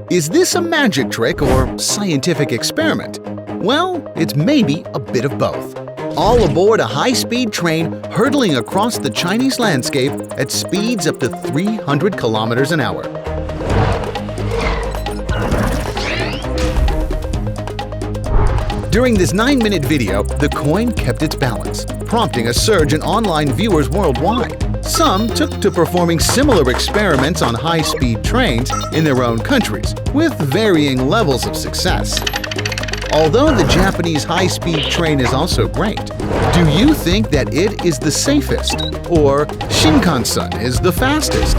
Is this a magic trick or scientific experiment? Well, it's maybe a bit of both. All aboard a high-speed train hurtling across the Chinese landscape at speeds up to 300 kilometers an hour. During this 9-minute video, the coin kept its balance, prompting a surge in online viewers worldwide. Some took to performing similar experiments on high-speed trains in their own countries, with varying levels of success. Although the Japanese high-speed train is also great, do you think that it is the safest, or Shinkansen is the fastest?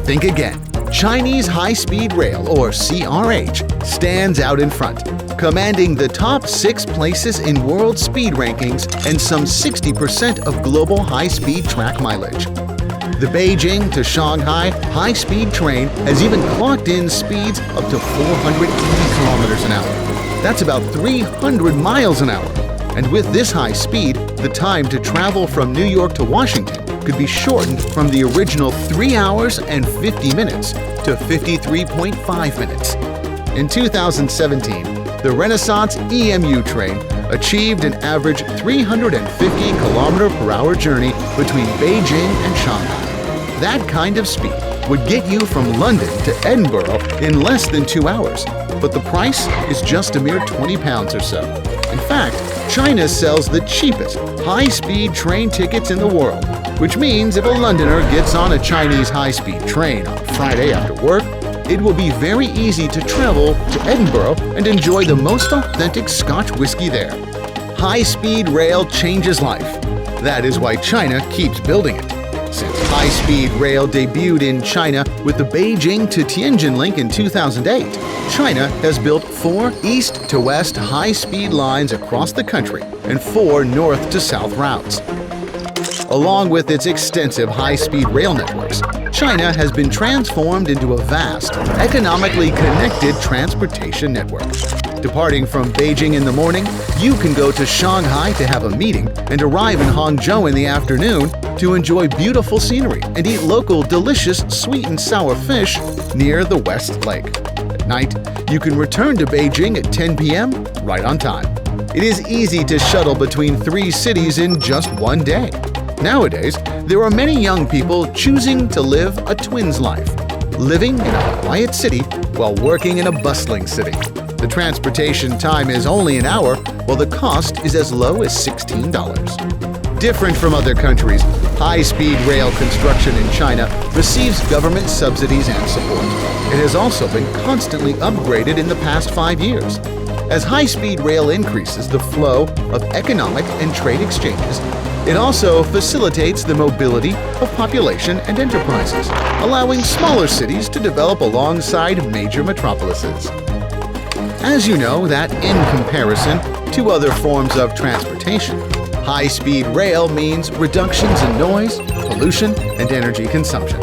Think again. Chinese high-speed rail, or CRH, stands out in front, commanding the top 6 places in world speed rankings and some 60% of global high-speed track mileage. The Beijing to Shanghai high-speed train has even clocked in speeds up to 480 kilometers an hour. That's about 300 miles an hour. And with this high speed, the time to travel from New York to Washington could be shortened from the original 3 hours and 50 minutes to 53.5 minutes. In 2017, the Renaissance EMU train achieved an average 350 km/h journey between Beijing and Shanghai. That kind of speed would get you from London to Edinburgh in less than 2 hours, but the price is just a mere £20 or so. In fact, China sells the cheapest high-speed train tickets in the world, which means if a Londoner gets on a Chinese high-speed train on Friday after work, it will be very easy to travel to Edinburgh and enjoy the most authentic Scotch whiskey there. High-speed rail changes life. That is why China keeps building it. Since high-speed rail debuted in China with the Beijing to Tianjin link in 2008, China has built 4 east-to-west high-speed lines across the country and 4 north-to-south routes. Along with its extensive high-speed rail networks, China has been transformed into a vast, economically connected transportation network. Departing from Beijing in the morning, you can go to Shanghai to have a meeting and arrive in Hangzhou in the afternoon to enjoy beautiful scenery and eat local delicious sweet and sour fish near the West Lake. At night, you can return to Beijing at 10 p.m. right on time. It is easy to shuttle between 3 cities in just one day. Nowadays, there are many young people choosing to live a twin's life, living in a quiet city while working in a bustling city. The transportation time is only an hour, while the cost is as low as $16. Different from other countries, high-speed rail construction in China receives government subsidies and support. It has also been constantly upgraded in the past 5 years. As high-speed rail increases the flow of economic and trade exchanges, it also facilitates the mobility of population and enterprises, allowing smaller cities to develop alongside major metropolises. As you know that in comparison to other forms of transportation, high-speed rail means reductions in noise, pollution, and energy consumption.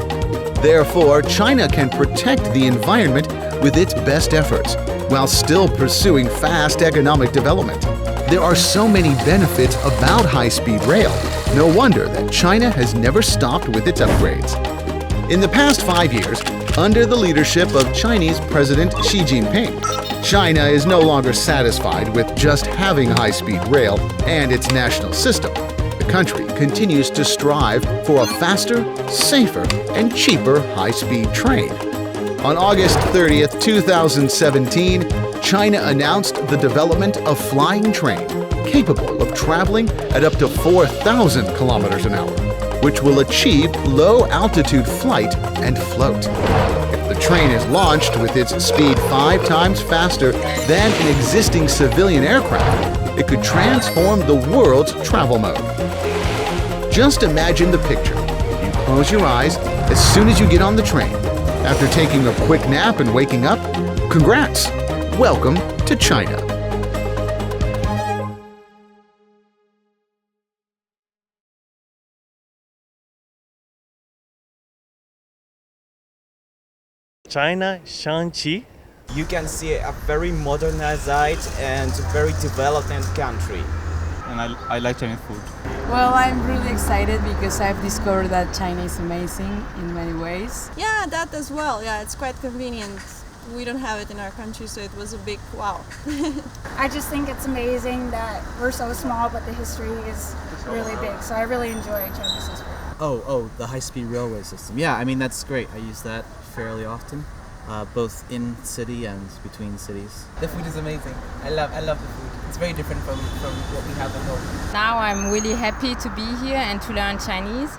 Therefore, China can protect the environment with its best efforts, while still pursuing fast economic development. There are so many benefits about high-speed rail. No wonder that China has never stopped with its upgrades. In the past 5 years, under the leadership of Chinese President Xi Jinping, China is no longer satisfied with just having high-speed rail and its national system. The country continues to strive for a faster, safer, and cheaper high-speed train. On August 30th, 2017, China announced the development of flying train capable of traveling at up to 4,000 kilometers an hour, which will achieve low-altitude flight and float. If the train is launched with its speed 5 times faster than an existing civilian aircraft, it could transform the world's travel mode. Just imagine the picture. You close your eyes as soon as you get on the train. After taking a quick nap and waking up, congrats! Welcome to China. China, Shanxi. You can see a very modernized and very developed country. And I like Chinese food. Well, I'm really excited because I've discovered that China is amazing in many ways. Yeah, that as well. Yeah, it's quite convenient we don't have it in our country, so it was a big wow. I just think it's amazing that we're so small, but the history is really big. So I really enjoy Chinese history. Oh, the high-speed railway system. Yeah, I mean, that's great. I use that fairly often, both in city and between cities. The food is amazing. I love the food. It's very different from what we have at home. Now I'm really happy to be here and to learn Chinese.